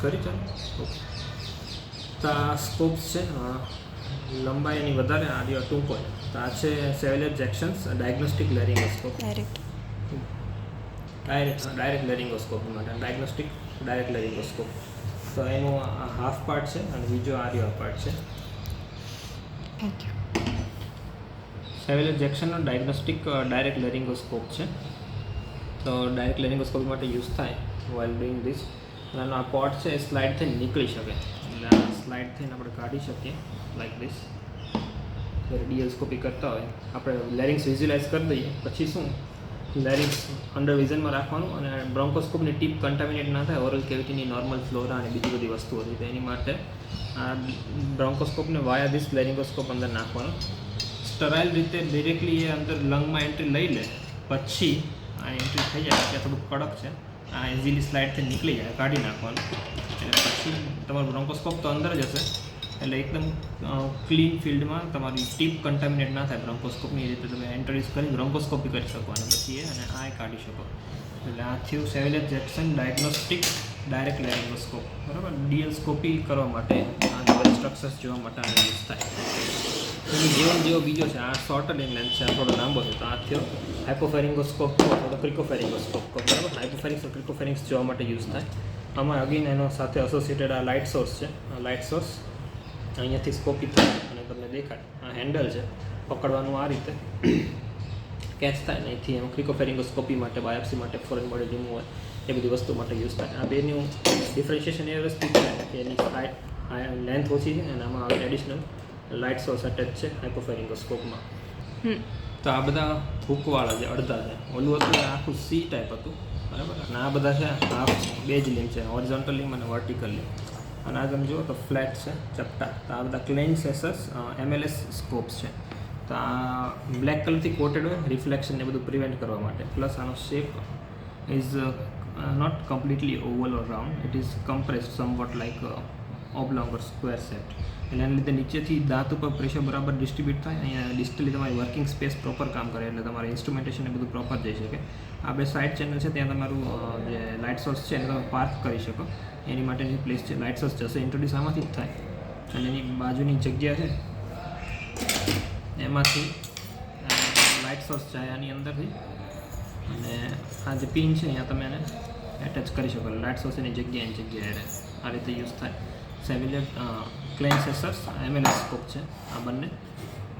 કરી ચાલો. ઓકે, તો આ સ્કોપ્સ છે, લંબાઈ એની વધારે, આ રહ્યો ટૂંકો. તો આ છે સેવેલિયર જેક્શન્સ ડાયગ્નોસ્ટિક લેરિંગોસ્કોપ. ડાયરેક્ટ લેરિંગોસ્કોપ માટે ડાયગ્નોસ્ટિક ડાયરેક્ટ લેરિંગોસ્કોપ. તો એનું હાફ પાર્ટ છે અને બીજો આ રહ્યો પાર્ટ છે. સેવેલિયર જેક્શનનો ડાયગ્નોસ્ટિક ડાયરેક્ટ લેરિંગોસ્કોપ છે. તો ડાયરેક્ટ લેરિંગોસ્કોપ માટે યુઝ થાય વાઇલ ડુઈંગ ધીસ. અને આ પોર્ટ છે એ સ્લાઇડ થઈને નીકળી શકે, એટલે આ સ્લાઇડ થઈને આપણે કાઢી શકીએ લાઈક ધીસ. જ્યારે ડીએલસ્કોપી કરતા હોય આપણે લેરિંગ્સ વિઝ્યુલાઇઝ કરી દઈએ, પછી શું લેરિંગ્સ અંડર વિઝનમાં રાખવાનું અને બ્રોન્કોસ્કોપની ટીપ કન્ટામિનેટ ના થાય ઓરલ કેવિટીની નોર્મલ ફ્લોરા અને બીજી બધી વસ્તુઓ હતી. તો એની માટે આ બ્રોન્કોસ્કોપને વાયા ધીસ લેરિંગોસ્કોપ અંદર નાખવાનું. સ્ટરાઇલ રીતે ડિરેક્ટલી એ અંદર લંગમાં એન્ટ્રી લઈ લે, પછી આ એન્ટ્રી થઈ જાય ત્યાં થોડુંક કડક છે, આ ઇઝીલી સ્લાઇડથી નીકળી જાય, કાઢી નાખવાનું. એટલે પછી તમારું બ્રોન્કોસ્કોપ તો અંદર જ હશે, એટલે એકદમ ક્લીન ફિલ્ડમાં તમારી ટીપ કન્ટામિનેટ ના થાય બ્રોન્કોસ્કોપની રીતે તમે એન્ટ્રીઝ કરી બ્રોન્કોસ્કોપી કરી શકો અને પછી અને આ કાઢી શકો. એટલે આ થયું સેવેલિયર જેક્શન ડાયગ્નોસ્ટિક ડાયરેક્ટ લેરિંગોસ્કોપ. બરાબર, ડીએલસ્કોપી કરવા માટે આ બધા સ્ટ્રક્ચર્સ જોવા માટે આનો યુઝ થાય. જેવો બીજો છે, આ શોર્ટર ઇન લેન્થ છે, આ થોડો લાંબો છે. તો આ થયો હાઇપોફેરિંગોસ્કોપ, થોડો ક્રિકોફેરિંગોસ્કોપ. બરાબર, હાઇપોફેરિંગ્સ અને ક્રિકોફેરિંગ્સ જોવા માટે યુઝ થાય. આમાં અગેન એનો સાથે એસોસિએટેડ આ લાઇટ સોર્સ છે. આ લાઇટ સોર્સ અહીંયાથી સ્કોપી થાય અને તમને દેખાય. આ હેન્ડલ છે, પકડવાનું આ રીતે કેચ થાય ને અહીંથી એમ ક્રિકોફેરિંગોસ્કોપી માટે, બાયોપ્સી માટે, ફોરેન બોડી રિમૂવલ એ બધી વસ્તુ માટે યુઝ થાય. આ બેનું ડિફરન્શિએશન એ વસ્તુ છે કે એની લેન્થ ઓછી છે અને આમાં એડિશનલ લાઇટ સોર્સ અટેચ છે હાઇપોફેરિંગોસ્કોપમાં. તો આ બધા હૂકવાળા જે અડધા છે, ઓલું હતું આખું સી ટાઈપ હતું. બરાબર, અને આ બધા છે હાફ બે જ લીમ છે, હોરિઝોન્ટલ લીમ અને વર્ટિકલ લીમ. અને આ તમે જુઓ તો ફ્લેટ છે, ચપટા. તો આ બધા ક્લેન સેસર્સ MLS સ્કોપ્સ છે. તો આ બ્લેક કલરથી કોટેડ હોય, રિફ્લેક્શન એ બધું પ્રિવેન્ટ કરવા માટે. પ્લસ આનો shape is not completely oval or round, it is compressed somewhat like oblong or square set. એટલે એના લીધે નીચેથી દાંત ઉપર પ્રેશર બરાબર ડિસ્ટ્રીબ્યુટ થાય, અહીંયા ડિસ્ટલી તમારી વર્કિંગ સ્પેસ પ્રોપર કામ કરે, એટલે તમારે ઇન્સ્ટ્રુમેન્ટેશન એ બધું પ્રોપર જઈ શકે. આ બે સાઇડ ચેનલ છે, ત્યાં તમારું જે લાઇટ સોર્સ છે એને તમે પાર્ક કરી શકો. એની માટેની પ્લેસ છે, લાઇટ સોર્સ જશે ઇન્ટ્રોડ્યુસ આમાંથી જ થાય. અને એની બાજુની જગ્યા છે એમાંથી લાઇટ સોર્સ જાય આની અંદરથી, અને આ જે પિન છે અહીંયા તમે એને એટેચ કરી શકો. લાઇટ સોર્સ એની જગ્યાએ આ રીતે યુઝ થાય. સેવેલિયર ક્લેન સેસર્સ MLS સ્કોપ છે આ બંને.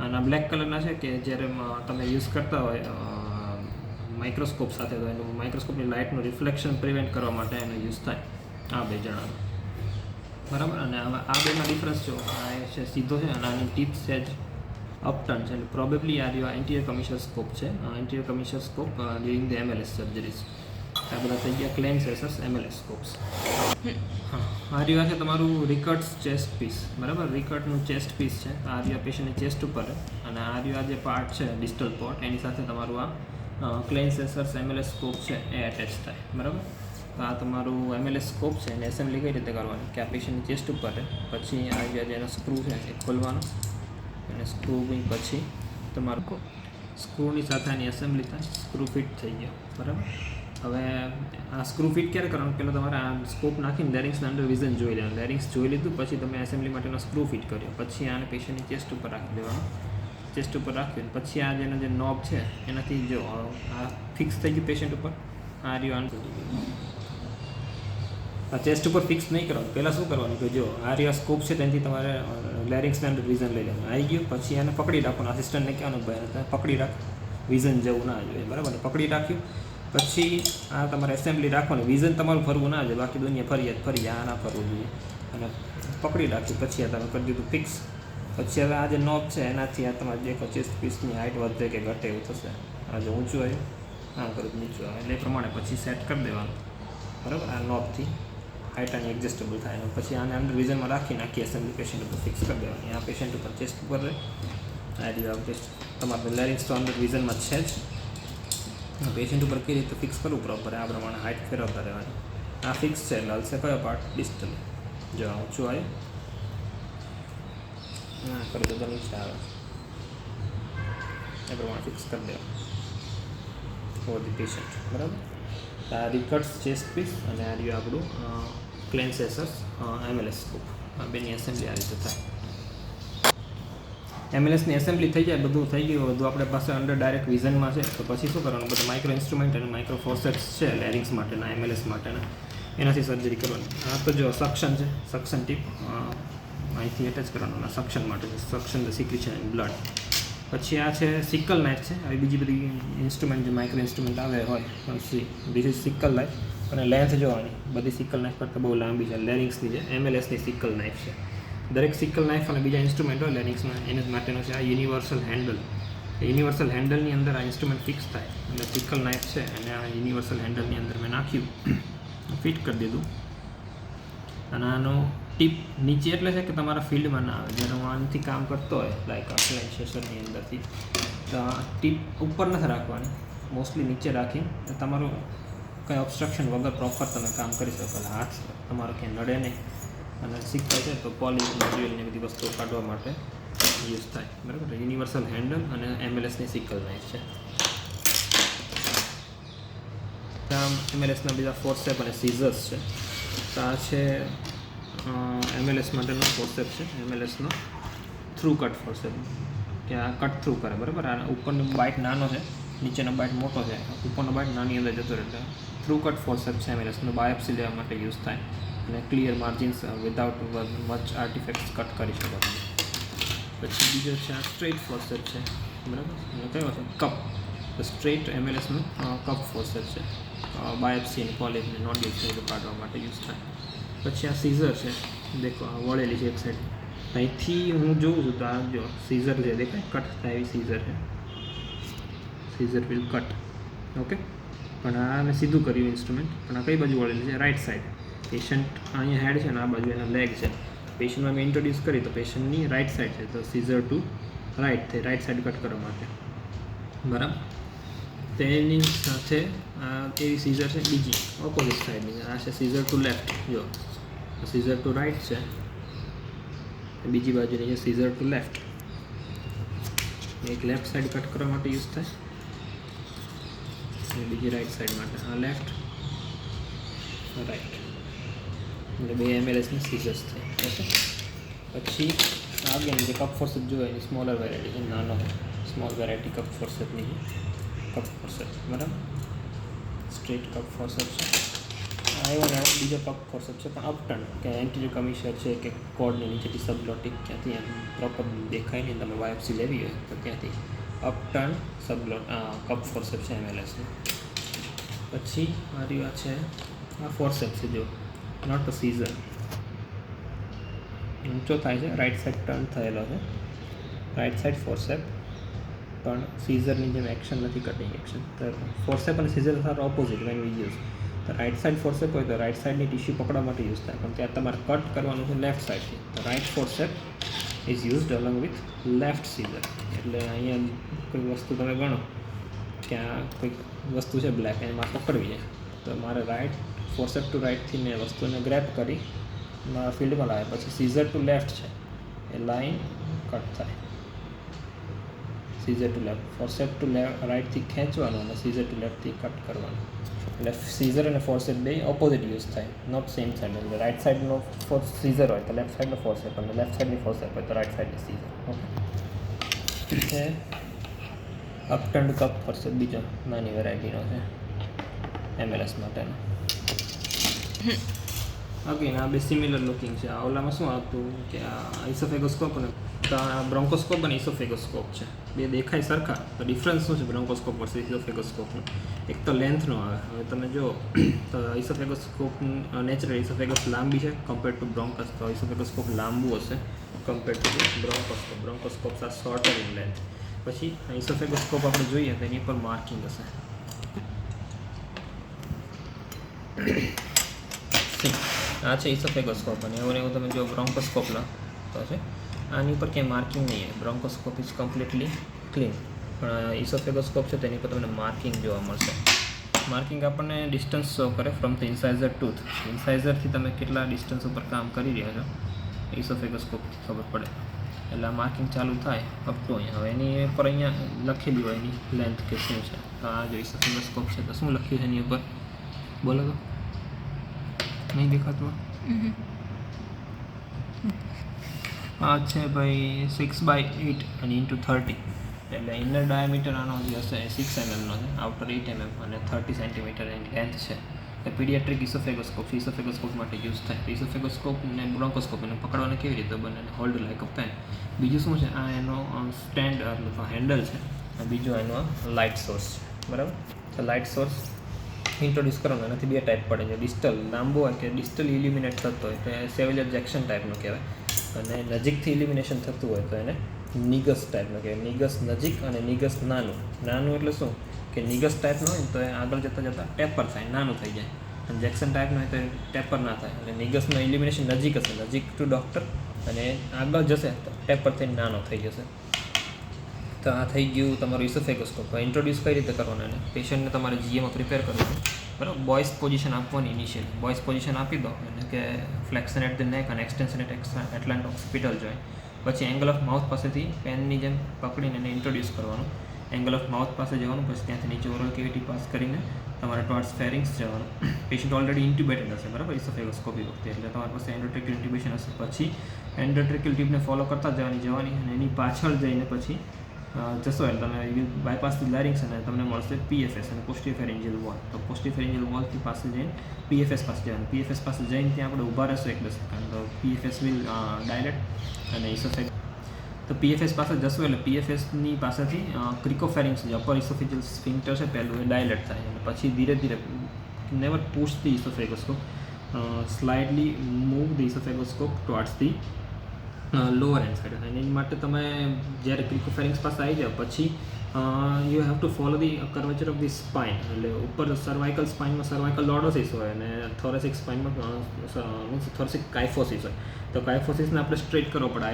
અને આ બ્લેક કલરના છે કે જ્યારે તમે યુઝ કરતા હોય માઇક્રોસ્કોપ સાથે, તો એનું માઇક્રોસ્કોપની લાઇટનું રિફ્લેક્શન પ્રિવેન્ટ કરવા માટે એનો યુઝ થાય આ બે જણાનો. બરાબર, અને હવે આ બેમાં ડિફરન્સ જો આ છે સીધો છે અને આની ટીપ છે જ અપટર્ન છે, એટલે પ્રોબેબલી આ રહ્યો એન્ટિરિયર કમિશર સ્કોપ છે. Anterior commissure scope during the MLS surgeries. આ બધા થઈ ગયા ક્લેન સેસર્સ MLS સ્કોપ્સ. હા, આ રહ્યું છે તમારું રિકર્ટ્સ ચેસ્ટ પીસ. બરાબર, રિકર્ટનું ચેસ્ટ પીસ છે. આ રહ્યું પેશન્ટની ચેસ્ટ ઉપર, અને આ રહ્યું આ જે પાર્ટ છે ડિસ્ટલ પોર્ટ, એની સાથે તમારું આ ક્લેન સેસર્સ MLS સ્કોપ છે એ એટેચ થાય. બરાબર, તો આ તમારું MLS સ્કોપ છે એને એસેમ્બલી કઈ રીતે કરવાની કે આ પેશન્ટની ચેસ્ટ ઉપર, પછી આ જે એનો સ્ક્રૂ છે એ ખોલવાનો, અને સ્ક્રૂ પછી તમારું સ્ક્રૂની સાથે આની એસેમ્બલી થાય. સ્ક્રૂ ફિટ થઈ ગયો. બરાબર, હવે આ સ્ક્રૂ ફિટ ક્યારે કરવાનું, પહેલાં તમારે આ સ્કોપ નાખીને લેરિંગ્સના અંડર વિઝન જોઈ લેવાનું. લેરિંગ્સ જોઈ લીધું પછી તમે એસેમ્બલી માટેનો સ્ક્રૂ ફિટ કર્યો, પછી આને પેશન્ટની ચેસ્ટ ઉપર રાખી દેવાનું. ચેસ્ટ ઉપર રાખીને પછી આ જેનો જે નોબ છે એનાથી જો આ ફિક્સ થઈ ગયું પેશન્ટ ઉપર. આ રહ્યું આ ચેસ્ટ ઉપર ફિક્સ નહીં કરવાનું. પહેલાં શું કરવાનું કે જો આ રહ્યા સ્કોપ છે તેનાથી તમારે લેરિંગ્સના અંડર વિઝન લઈ લેવાનું. આવી ગયું પછી એને પકડી રાખવાનું. આસિસ્ટન્ટને કહેવાનું ભાઈ તમે પકડી રાખ, વિઝન જવું ના જોઈએ. બરાબર, પકડી રાખ્યું પછી આ તમારે એસેમ્બલી રાખવાની. વિઝન તમારું ફરવું ના જોઈએ, બાકી દુનિયા ફરી આ ના ફરવું જોઈએ. અને પકડી રાખ્યું પછી આ તમે કરી દીધું ફિક્સ. પછી હવે આ જે નોબ છે એનાથી આ તમારે દેખો ચેસ્ટ પીસની હાઇટ વધે કે ઘટે એવું થશે. આ જો ઊંચું આવ્યું, આમ કરું નીચું આવે, એટલે એ પ્રમાણે પછી સેટ કરી દેવાનું. બરાબર, આ નોબથી હાઇટ આની એડજસ્ટેબલ થાય. અને પછી આને અંડર વિઝનમાં રાખીને આખી એસેમ્બલી પેશન્ટ ઉપર ફિક્સ કરી દેવાની. આ પેશન્ટ ઉપર ચેસ્ટ ઉપર રહે. આ રીતે તમારે લેરિંગ્સ તો અંડર વિઝનમાં છે જ. પેશન્ટ ઉપર કઈ રીતે ફિક્સ કરવું પ્રોપર, આ પ્રમાણે હાઇટ ફેરવતા રહેવાની. આ ફિક્સ છે એટલે હલશે કયો પાર્ટ ડિસ્ટલ. જો ઊંચું આવ્યું, હા કરી દો, નીચે આવે એ પ્રમાણે ફિક્સ કરી દેવાનું ફોર ધી પેશન્ટ. બરાબર, આ રિકર્ટ્સ ચેસ્ટ પીસ અને આ રહ્યું આપણું ક્લેન સેસર્સ MLS સ્કોપ. આ બેની એસેમ્બલી આ રીતે થાય. MLS ની એસેમ્બલી થઈ જાય, બધું થઈ ગયું, બધું આપણે પાસે અંડર ડાયરેક્ટ વિઝનમાં છે. તો પછી શું કરવાનું, બધા માઇક્રો ઇન્સ્ટ્રુમેન્ટ અને માઇક્રો ફોર્સેપ્સ છે લેરિંગ્સ માટેના, MLS માટેના, એનાથી સર્જરી કરવાની. આ તો જો સક્શન છે, સક્શન ટીપ અહીંથી એટેચ કરવાનું, સક્શન માટે છે, suction the secretion in blood. પછી આ છે સિકલ નાઇફ છે. આવી બીજી બધી ઇન્સ્ટ્રુમેન્ટ જે માઇક્રો ઇન્સ્ટ્રુમેન્ટ આવે હોય, ધીસ ઇઝ સિકલ નાઇફ. અને લેન્થ જોવાની બધી સિકલ નાઇફ કરતાં બહુ લાંબી છે, લેરિંગ્સની છે, MLSની સિકલ નાઇફ છે. દરેક સિકલ નાઇફ અને બીજા ઇન્સ્ટ્રુમેન્ટ હોય લેરિંગ્સમાં, એના માટેનો છે આ યુનિવર્સલ હેન્ડલ. યુનિવર્સલ હેન્ડલની અંદર આ ઇન્સ્ટ્રુમેન્ટ ફિક્સ થાય. એટલે સિકલ નાઇફ છે અને આ યુનિવર્સલ હેન્ડલની અંદર મેં નાખ્યું, ફિટ કરી દીધું. અને આનો ટીપ નીચે એટલે છે કે તમારા ફિલ્ડમાં ના આવે. જ્યારે હું આનાથી કામ કરતો હોય લાઈક અપ્લાઇન સેશનની અંદરથી, તો આ ટીપ ઉપર નથી રાખવાની, મોસ્ટલી નીચે રાખીને તમારું કંઈ ઓબ્સ્ટ્રક્શન વગર પ્રોપર તમે કામ કરી શકો. એટલે હાથ તમારો ક્યાંય નડે નહીં. અને સિક્કા છે તો પોલિશ મટીરિયલની બધી વસ્તુઓ કાઢવા માટે યુઝ થાય. બરાબર. યુનિવર્સલ હેન્ડલ અને MLSની સિકલ નાઇફ છે. MLSના બીજા ફોર્સેપ અને સીઝર્સ છે. તો આ છે MLS માટેનો ફોર્સેપ છે, MLSનો થ્રુ કટ ફોર્સેપ, કે આ કટ થ્રુ કરે. બરાબર. આ ઉપરનો બાઇટ નાનો છે, નીચેનો બાઇટ મોટો છે, ઉપરનો બાઇટ નાની અંદર જતો રહે. એટલે થ્રુ કટ ફોર્સેપ છે MLSનો, બાયોપ્સી લેવા માટે યુઝ થાય અને clear margins without much artefacts cut કરી શકો તમે. પછી બીજો છે આ સ્ટ્રેટ ફોર્સેપ છે. બરાબર. અને કયો છે કપ. તો સ્ટ્રેટ MLSનો કપ ફોર્સેપ છે, બાયોપ્સી અને પોલિપને નોડ્યુલ્સ બધું કાઢવા માટે યુઝ થાય. પછી આ સીઝર છે, દેખો આ વળેલી છે એક સાઈડ. અહીંથી હું જોઉં છું તો આ જો સીઝર છે, દેખાય કટ થાય એવી સીઝર છે, સીઝર વિલ કટ. ઓકે. પણ આ મેં સીધું કર્યું ઇન્સ્ટ્રુમેન્ટ. પણ આ કઈ બાજુ વળેલી છે, રાઈટ સાઈડ. પેશન્ટ અહીંયા હેડ છે ને આ બાજુ એના લેગ છે. પેશન્ટમાં મેં ઇન્ટ્રોડ્યુસ કરી તો પેશન્ટની રાઈટ સાઈડ છે, તો સીઝર ટુ રાઈટ થઈ, રાઈટ સાઈડ કટ કરવા માટે. બરાબર. તેની સાથે આ એવી સીઝર છે બીજી ઓપોઝિટ સાઈડની. આ છે સીઝર ટુ લેફ્ટ. જો સીઝર ટુ રાઈટ છે, બીજી બાજુની છે સીઝર ટુ લેફ્ટ. એક લેફ્ટ સાઈડ કટ કરવા માટે યુઝ થાય અને બીજી રાઈટ સાઈડ માટે. આ લેફ્ટ, રાઈટ, એટલે બે MLSની સીઝર્સ થઈ. ઓકે. પછી આગળની જે કપ ફોર્સેપ જોઈએ એની સ્મોલર વેરાયટી છે, નાનો સ્મોલ વેરાયટી કપ ફોર્સેપની છે. કપ ફોર્સેપ. બરાબર. સ્ટ્રેટ કપ ફોર્સેપ છે. એવો ને બીજો કપ ફોર્સેપ છે પણ અપટર્ન, કે એન્ટીરિયર કમિશર છે કે કોર્ડની નીચેથી સબગ્લોટિક ક્યાંથી એમ પ્રોપર દેખાય નહીં, તમે બાયોપ્સી લેવી હોય તો ત્યાંથી અપટર્ન કપ ફોર્સેપ છે MLSનું. પછી મારી વાત છે આ ફોર્સેપ છે, જો નોટ અ સીઝર, ઊંચો થાય છે, રાઈટ સાઈડ ટર્ન થયેલો છે, રાઈટ સાઈડ ફોર્સેપ, પણ સીઝરની જેમ એક્શન નથી, કટિંગ એક્શન. તો ફોર્સેપ અને scissor are opposite when we use. તો રાઈટ સાઈડ ફોર્સેપ હોય તો રાઈટ સાઈડની ટિશ્યુ પકડવા માટે યુઝ થાય, પણ ત્યાં તમારે કટ કરવાનું છે લેફ્ટ સાઈડથી. તો right forcep is used along with left scissor. એટલે અહીંયા કોઈ વસ્તુ તમે ગણો કે આ કોઈક વસ્તુ છે બ્લેક, એમાં પકડવી છે, તો મારે રાઈટ ફોર્સેપ ટુ રાઈટથી મેં વસ્તુને ગ્રેપ કરી મારા ફિલ્ડમાં લાવે. પછી સીઝર ટુ લેફ્ટ છે, એ લાઈન કટ થાય. સીઝર ટુ લેફ્ટ, ફોર્સેપ ટુ રાઈટથી ખેંચવાનું અને સીઝર ટુ લેફ્ટથી કટ કરવાનું. એટલે સીઝર અને ફોર્સેપ બે ઓપોઝિટ યુઝ થાય, નોટ સેમ સાઈડ. એટલે રાઈટ સાઈડનો સીઝર હોય તો લેફ્ટ સાઈડનો ફોર્સેપ, અને લેફ્ટ સાઈડની ફોર્સેપ હોય તો રાઈટ સાઈડની સીઝર. ઓકે. છે અપટર્ન કપ ફોર્સેપ, બીજો નાની વેરાયટીનો છે MLS માટેનો. અગેન આ બે સિમિલર લુકિંગ છે. આ ઓલામાં શું આવતું કે આ ઇસોફેગોસ્કોપ અને બ્રોન્કોસ્કોપ અને ઇસોફેગોસ્કોપ છે, બે દેખાય સરખા. તો ડિફરન્સ શું છે બ્રોન્કોસ્કોપ વર્સિસ ઇસોફેગોસ્કોપનું? એક તો લેન્થનો આવે. હવે તમે જો તો ઇસોફેગોસ્કોપ નેચરલ ઇસોફેગસ લાંબી છે કમ્પેર્ડ ટુ બ્રોન્કસ, તો ઇસોફેગોસ્કોપ લાંબુ હશે compared to bronchoscope. Bronchoscopes are shorter in length. પછી ઇસોફેગોસ્કોપ આપણે જોઈએ તો એની પર માર્કિંગ હશે. આ છે ઇસોફેગોસ્કોપ, અને એવું તમે જો બ્રોન્કોસ્કોપના તો છે આની ઉપર ક્યાંય માર્કિંગ નહીં હોય. બ્રોન્કોસ્કોપ ઇઝ કમ્પ્લીટલી ક્લીન, પણ ઇસોફેગોસ્કોપ છે તેની પર તમને માર્કિંગ જોવા મળશે. માર્કિંગ આપણને ડિસ્ટન્સ શો કરે ફ્રોમ ધ ઇન્સાઇઝર ટૂથ. ઇન્સાઇઝરથી તમે કેટલા ડિસ્ટન્સ ઉપર કામ કરી રહ્યા છો ઇસોફેગોસ્કોપથી ખબર પડે. એટલે આ માર્કિંગ ચાલુ થાય અપ ટુ અહીંયા. હવે એની ઉપર અહીંયા લખેલી હોય એની લેન્થ કે શું છે. તો આ જો ઇસોફેગોસ્કોપ છે તો શું લખ્યું છે એની ઉપર બોલો તો? નહીં દેખાતું? આ છે ભાઈ 6/8 અને ×30, એટલે ઇનર ડાયામીટર આનો જે હશે 6 mm છે, આઉટર 8 mm અને 30 સેન્ટીમીટર એની લેન્થ છે. એ પીડિયાટ્રિક ઇસોફેગોસ્કોપ માટે યુઝ થાય. ઇસોફેગોસ્કોપ ને બ્રોન્કોસ્કોપ એને પકડવાને કેવી રીતે બને, હોલ્ડ લાઈક અ પેન. બીજું શું છે, આ એનો સ્ટેન્ડ એટલે હેન્ડલ છે. બીજું એનો લાઇટ સોર્સ છે, બરાબર. તો લાઇટ સોર્સ ઇન્ટ્રોડ્યુસ કરવાનો, એનાથી બે ટાઈપ પડે છે. ડિસ્ટલ લાંબો હોય કે ડિસ્ટલ ઇલ્યુમિનેટ થતો હોય તો એ સેવેલર જેક્શન ટાઈપનું કહેવાય, અને નજીકથી ઇલ્યુમિનેશન થતું હોય તો એને નિગસ ટાઈપનું કહેવાય. નિગસ નજીક અને નિગસ નાનું એટલે શું કે નિગસ ટાઈપનું હોય તો એ આગળ જતાં ટેપર થાય, નાનું થઈ જાય. અને જેક્શન ટાઈપનું હોય તો એ ટેપર ના થાય. એટલે નિગસનો ઇલ્યુમિનેશન નજીક હશે, નજીક ટુ ડૉક્ટર, અને આગળ જશે તો ટેપર થઈને નાનો થઈ જશે. તો આ થઈ ગયું તમારું ઇસોફેગોસ્કોપ. ઇન્ટ્રોડ્યુસ કઈ રીતે કરવાનું, એને પેશન્ટને તમારે જીએમાં પ્રિપેર કરવાનું, બરાબર. બોયસ પોઝિશન આપવાની ઇનિશિયલી. બોયસ પોઝિશન આપી દો, એટલે કે ફ્લેક્શન એટ ધ નેક અને એક્સટેન્શન એટ એટલાન્ટ હોસ્પિટલ જોઈ. પછી એંગલ ઓફ માઉથ પાસેથી પેનની જેમ પકડીને એને ઇન્ટ્રોડ્યુસ કરવાનું. એંગલ ઓફ માઉથ પાસે જવાનું, પછી ત્યાંથી નીચે ઓરલ કેવિટી પાસ કરીને તમારે ટોર્ડ્સ ફેરિંગ્સ જવાનું. પેશન્ટ ઓલરેડી ઇન્ટ્યુબેટેડ હશે, બરાબર, ઇસોફેગોસ્કોપી વખતે, એટલે તમારી પાસે એન્ડોટ્રેક્યુલ ઇન્ટ્યુબેશન હશે. પછી એન્ડોટ્રેક્યુલ ટ્યુબને ફોલો કરતા જવાની અને એની પાછળ જઈને પછી જશો એટલે તમે બાયપાસ ધ લારિંગ્સ અને તમને મળશે PFS અને પોસ્ટિફેરેન્જિયલ વોલ. તો પોસ્ટિફેરેન્જિયલ વોલથી પાસે જઈને PFS પાસે જવાનું. PFS પાસે જઈને ત્યાં આપણે ઊભા રહેશું 1-2 સેકન્ડ, તો PFS વિલ ડાયરેક્ટ અને ઇસોફેગ. તો PFS પાસે જશો એટલે PFSની પાસેથી ક્રિકોફેરિંગ્સ જે અપર ઇસોફેજિયલ સ્ફિન્ક્ટર છે પહેલું એ ડાયલેટ થાય, અને પછી ધીરે ધીરે never push the oesophagoscope, slightly move the oesophagoscope towards the lower hand side. અને એની માટે તમે જ્યારે ક્રિકોફેરિંગ્સ પાસે આવી જાઓ પછી you have to follow the curvature of the spine. એટલે ઉપર સર્વાઇકલ સ્પાઇનમાં સર્વાઇકલ લોર્ડોસિસ હોય અને થોરેસિક સ્પાઇનમાં મીન્સ થોરેસિક કાઇફોસિસ હોય. તો કાઇફોસિસને આપણે સ્ટ્રેટ કરવો પડે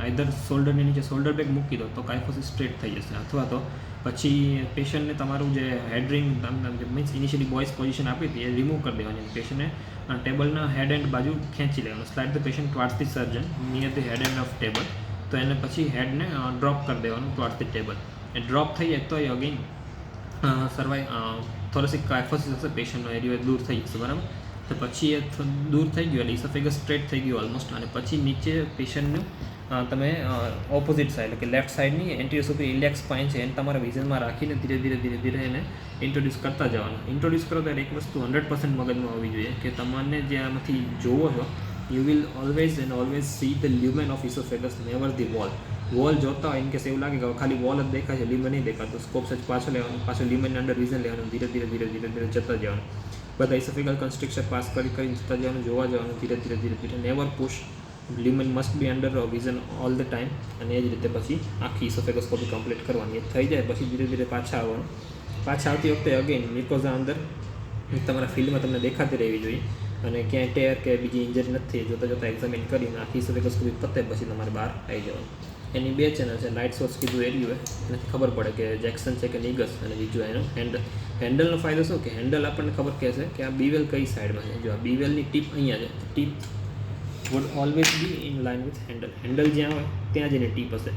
આઈધર શોલ્ડરની નીચે શોલ્ડર બેગ મૂકી દો તો કાઇફોસિસ સ્ટ્રેટ થઈ જશે, અથવા તો પછી પેશન્ટને તમારું જે હેડરિંગ મીન્સ ઇનિશિયલી બોયસ પોઝિશન આપી હતી એ રિમૂવ કરી દેવાની. પેશન્ટને ટેબલના હેડ એન્ડ બાજુ ખેંચી લેવાનું. Slide the patient towards the surgeon near the head end of table. તો એને પછી હેડને ડ્રોપ કરી દેવાનું ટુવર્ડ્સ ધી ટેબલ. એ ડ્રોપ થઈ જાય તો એ અગેન થોરેસિક કાઇફોસિસ હશે, પેશન્ટનો એરિયો દૂર થઈ જશે, બરાબર. તો પછી એ દૂર થઈ ગયું એટલે ઇસોફેગસ સ્ટ્રેટ થઈ ગયું ઓલમોસ્ટ. અને પછી નીચે પેશન્ટનું તમે ઓપોઝિટ સાઈડ એટલે કે લેફ્ટ સાઈડની એન્ટીરિયર સુપીરિયર ઇલિયાક સ્પાઇન છે એને તમારા વિઝનમાં રાખીને ધીરે ધીરે એને ઇન્ટ્રોડ્યુસ કરતા જવાનું. ઇન્ટ્રોડ્યુસ કરો ત્યારે એક વસ્તુ 100% મગજમાં હોવી જોઈએ કે તમને જે આમાંથી જોવો છો you will always see the lumen of oesophagus, never the wall જોતા હોય. ઇન કેસ એવું લાગે કે ખાલી વોલ જ દેખાય છે, લ્યુમેન નહીં દેખાતો, સ્કોપ સચ પાછો લેવાનું, પાછો લ્યુમેનની અંદર વિઝન લેવાનું, ધીરે ધીરે જતા જવાનું. બધા ઇસોફેગલ કન્સ્ટ્રક્શન પાસ કરીને જતા જવાનું, જોવા જવાનું ધીરે. Never push, lumen must be under vision all the time. અને એ જ રીતે પછી આખી ઇસોફેગોસ્કોપી કમ્પ્લીટ કરવાની. એ થઈ જાય પછી ધીરે પાછા આવવાનું. પાછા આવતી વખતે અગેન મિકોઝા અંદર તમારા ફિલ્ડમાં તમને દેખાતી રહેવી જોઈએ, અને ક્યાંય ટેર કે બીજી ઇન્જરી નથી જોતા એક્ઝામિન કરીને આખી ઇસોફેગોસ્કોપી પતે પછી તમારે બહાર આવી જવાનું. એની બે ચેનલ છે, લાઇટ સોર્સ કીધું એરિયું એનાથી ખબર પડે કે જેક્શન છે કે નિગસ, અને બીજું એનો હેન્ડલનો ફાયદો શું કે હેન્ડલ આપણને ખબર કહે છે કે આ બીવેલ કઈ સાઈડમાં છે. જો આ બીવેલની ટીપ અહીંયા છે, tip would always be in line with handle જ્યાં હોય ત્યાં જઈને ટીપ હશે.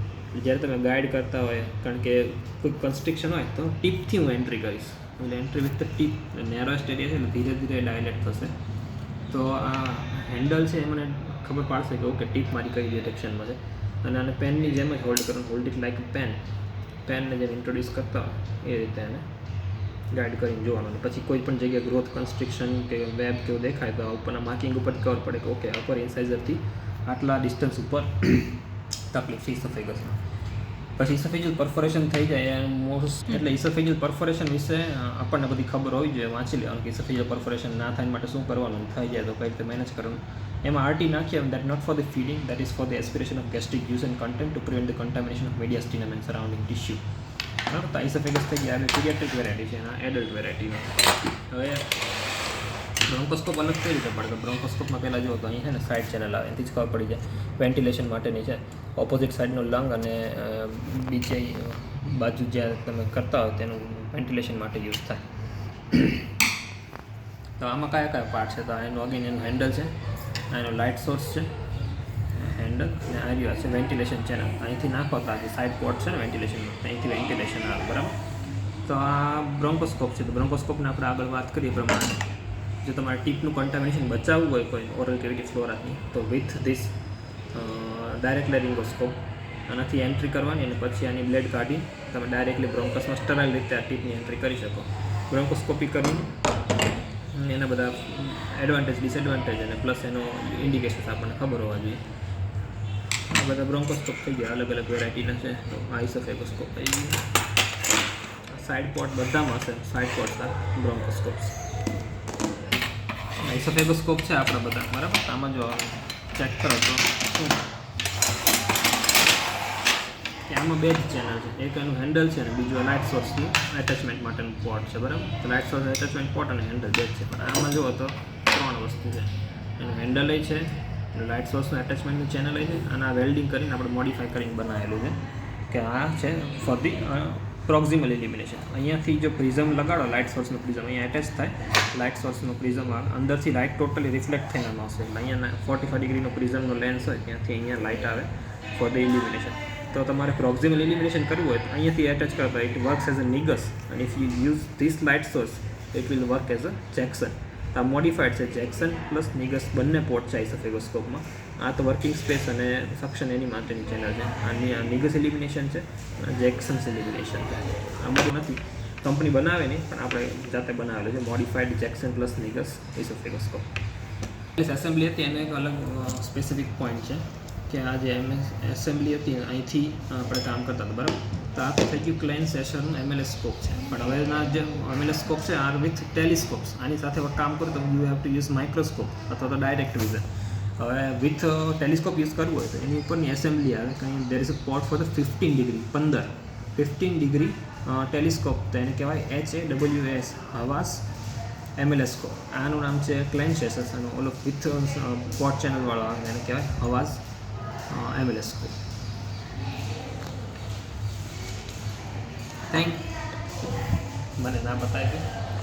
જ્યારે તમે ગાઈડ કરતા હોય, કારણ કે કોઈ કન્સ્ટ્રિક્શન હોય તો ટીપથી હું એન્ટ્રી કરીશ, એટલે entry with the tip narrowest area છે એટલે ધીરે ડાયલેટ થશે. તો આ હેન્ડલ છે એ મને ખબર પાડશે કે ઓકે ટીપ મારી કઈ ડિરેક્શનમાં છે. અને આને પેનની જેમ જ હોલ્ડ કરવાનું, હોલ્ડ ઇટ લાઈક પેનને જેમ ઇન્ટ્રોડ્યુસ કરતા હોય એ રીતે એને ગાઈડ કરીને જોવાનું. અને પછી કોઈ પણ જગ્યાએ ગ્રોથ કન્સ્ટ્રિક્શન કે વેબ કેવું દેખાય તો ઉપરના માર્કિંગ ઉપર ખબર પડે કે ઓકે અપર ઇન્સાઇઝરથી આટલા ડિસ્ટન્સ ઉપર તકલીફ છે ઇસોફેગસમાં. પછી ઇસોફેજિયલ પરફોરેશન થઈ જાય મોસ્ટ, એટલે ઇસોફેજિયલ પરફોરેશન વિશે આપણને બધી ખબર હોવી જોઈએ, વાંચી લેવાનું કે ઇસોફેજિયલ પરફોરેશન ના થાય માટે શું કરવાનું, થઈ જાય તો કઈ રીતે મેનેજ કરવાનું. એમાં RT નાખીએ that not for the feeding, that is for the aspiration of gastric juice and content to prevent the contamination of mediastinum and surrounding tissue. બરાબર. તો ઇસોફેગસ થઈ ગયા, પીડિયાટ્રિક વેરાયટી છે, એના એડલ્ટ વેરાયટીનો. હવે બ્રોન્કોસ્કોપ અલગ કઈ રીતે પડે? બ્રોન્કોસ્કોપમાં પહેલાં જુઓ તો અહીં છે ને સાઇડ ચેનલ આવે, એનાથી જ ખબર પડી જાય. વેન્ટિલેશન માટેની છે, ઓપોઝિટ સાઇડનો લંગ અને બીજે બાજુ જ્યાં તમે કરતા હોય તેનું વેન્ટિલેશન માટે યુઝ થાય. તો આમાં કયા પાર્ટ છે? તો એનું અગેન એનું હેન્ડલ છે, એનો લાઇટ સોર્સ છે, હેન્ડલ, અને આ છે વેન્ટિલેશન ચેનલ. અહીંથી નાખો તો આ જે સાઇડ પોર્ટ છે ને વેન્ટિલેશનનો, અહીંથી વેન્ટિલેશન આવે, બરાબર. તો આ બ્રોન્કોસ્કોપ છે. તો બ્રોન્કોસ્કોપને આપણે આગળ વાત કરીએ પ્રમાણે જો તમારે ટીપનું કન્ટામિનેશન બચાવવું હોય કોઈ ઓરલ કેવિટી ફ્લોરાથી, તો વિથ ધીસ ડાયરેક્ટ લેરિંગોસ્કોપ આનાથી એન્ટ્રી કરવાની અને પછી આની બ્લેડ કાઢી તમે ડાયરેક્ટલી બ્રોન્કસમાં સ્ટરાઇલ રીતે આ ટીપની એન્ટ્રી કરી શકો. બ્રોન્કોસ્કોપી કરીને એના બધા એડવાન્ટેજ ડિસએડવાન્ટેજ અને પ્લસ એનો ઇન્ડિકેશન્સ આપણને ખબર હોવા જોઈએ. આ બધા બ્રોન્કોસ્કોપ થઈ ગયા, અલગ અલગ વેરાયટીના છે. તો આ ઇસોફેગોસ્કોપ થઈ ગયું. સાઇડ પોર્ટ બધામાં હશે, સાઇડ પોર્ટ બ્રોન્કોસ્કોપ્સ. ઇસોફેગોસ્કોપ છે આપણા બધા, બરાબર. આમાં જો ચેક કરો તો શું કે આમાં બે જ ચેનલ છે, એક એનું હેન્ડલ છે અને બીજું લાઇટ સોર્સનું એટેચમેન્ટ માટેનું પોર્ટ છે, બરાબર. તો લાઇટ સોર્સ એટેચમેન્ટ પોર્ટ અને હેન્ડલ બે જ છે, પણ આમાં જુઓ તો 3 વસ્તુ છે. એનું હેન્ડલ છે, લાઇટ સોર્સનું એટેચમેન્ટનું ચેનલ છે, અને આ વેલ્ડિંગ કરીને આપણે મોડિફાઈ કરીને બનાવેલું છે કે આ છે ફોર ધી પ્રોક્ઝિમલ ઇલ્યુમિનેશન. અહીંયાથી જો પ્રિઝમ લગાડો, લાઇટ સોર્સનો પ્રિઝમ અહીંયા એટેચ થાય, લાઇટ સોર્સનો પ્રિઝમ અંદરથી લાઇટ ટોટલી રિફ્લેક્ટ થઈને આવશે. એટલે અહીંયા 45 ડિગ્રીનો પ્રિઝમનો લેન્સ હોય, ત્યાંથી અહીંયા લાઇટ આવે ફોર ધ ઇલ્યુમિનેશન. તો તમારે પ્રોક્ઝિમલ ઇલ્યુમિનેશન કરવું હોય તો અહીંયાથી એટેચ કરતા ઇટ વર્ક્સ એઝ અ નિગસ, અને if you use this light source it will work as a Jackson. આ મોડિફાઈડ છે, જેક્સન પ્લસ નિગસ બંને પોર્ટ છે ઇસોફેગોસ્કોપમાં. આ તો વર્કિંગ સ્પેસ અને સક્શન એની માટેની ચેનલ છે. આની આ નિગસ ઇલ્યુમિનેશન છે, જેક્સન્સ ઇલ્યુમિનેશન છે. આ બધું નથી, કંપની બનાવે નહીં, પણ આપણે જાતે બનાવેલું છે મોડિફાઈડ જેક્સન પ્લસ નિગસ ઇસોફેગોસ્કોપ. એસેમ્બલી હતી એનો એક અલગ સ્પેસિફિક પોઈન્ટ છે કે આ જે એસેમ્બલી હતી અહીંથી આપણે કામ કરતા હતા, બરાબર. તો આ તો થઈ ગયું ક્લેન સેશરનું MLS સ્કોપ છે, પણ હવેના જે MLS સ્કોપ છે આર વિથ ટેલિસ્કોપ્સ. આની સાથે કામ કરું તો you have to use microscope અથવા તો ડાયરેક્ટ વિઝન. હવે વિથ ટેલિસ્કોપ યુઝ કરવું હોય તો એની ઉપરની એસેમ્બલી આવે, કંઈ there is a port for the 15 degree telescope. તો એને કહેવાય HAWS, હવાસ MLS સ્કોપ. આનું નામ છે ક્લેન સેશર્સ, અને ઓલો વિથ પોર્ટ ચેનલવાળો આવે એને કહેવાય હવાસ MLS સ્કોપ. થેન્ક મને ના બતાવી.